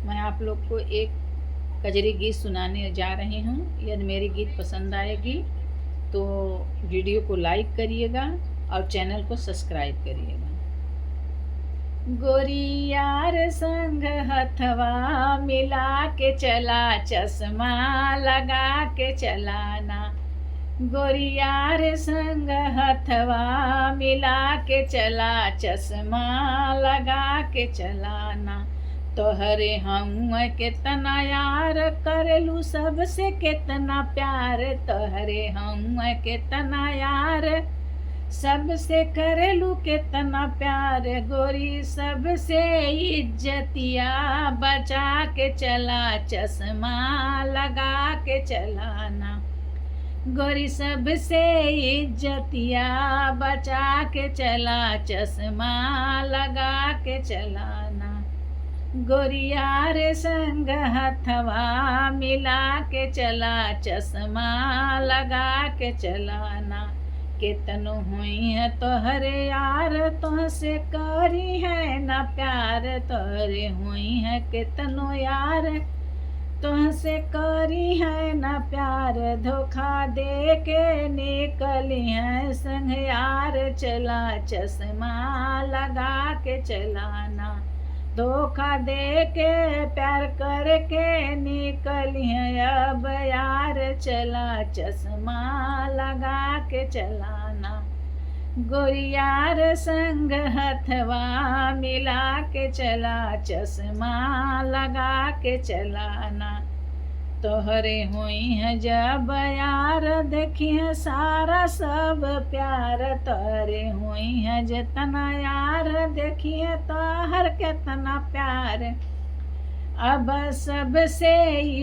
मैं आप लोग को एक कजरी गीत सुनाने जा रही हूँ। यदि मेरी गीत पसंद आएगी तो वीडियो को लाइक करिएगा और चैनल को सब्सक्राइब करिएगा। गोरियार संग हथवा मिला के चला, चश्मा लगा के चलाना। गोरियार संग हथवा मिला के चला, चश्मा लगा के चलाना। तोहरे हम कितना यार करलू, सबसे कितना प्यार। तोहरे हम कितना यार, सबसे करलू कितना प्यार। गोरी सबसे इज्जतिया बचा के चला, चश्मा लगा के चलाना। गोरी सबसे इज्जतिया बचा के चला, चश्मा लगा के चलाना। गोरियार संग हथवा मिला के चला, चश्मा लगा के चलाना। कितनो हुई है तोहरे यार, तुहसे करी है ना प्यार। तोहरे हुई है कितनो यार, तुहसे करी है ना प्यार। धोखा दे के निकली है संग यार, चला चश्मा लगा के चलाना। धोखा दे के प्यार करके निकली है अब यार, चला चश्मा लगा के चलाना। गोरियार संग हथवा मिला के चला, चश्मा लगा के चलाना। तोहरे हुई है जब यार, देखिए सारा सब प्यार। तोहरे हुई है जितना यार, देखिए तोहर कितना प्यार। अब सबसे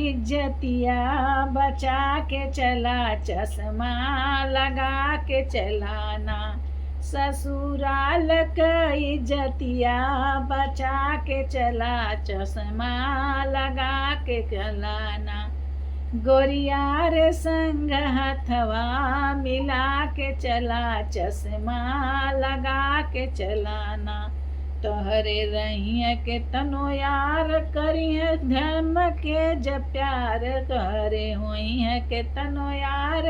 इज्जतिया बचा के चला, चश्मा लगा के चलाना। ससुराल का इज्जतिया बचा के चला, चश्मा लगा के चलाना। गोरियार संग हथवा मिला के चला, चश्मा लगा के चलाना। तोहरे रही के तनो यार, करी है धर्म के जब प्यार। तोहरे हुई है के तनो यार,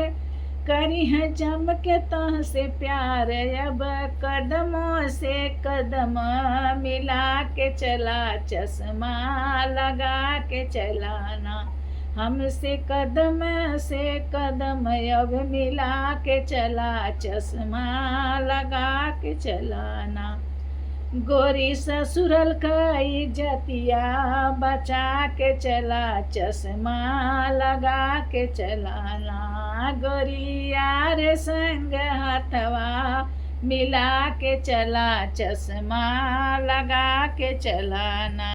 करी है जम के तह से प्यार। अब कदमों से कदम मिला के चला, चश्मा लगा के चलाना। हमसे कदम से कदम अब मिला के चला, चश्मा लगा के चलाना। गोरी ससुरल का इज्जतिया बचा के चला, चश्मा लगा के चलाना। गोरियार संग हथवा मिला के चला, चश्मा लगा के चलाना।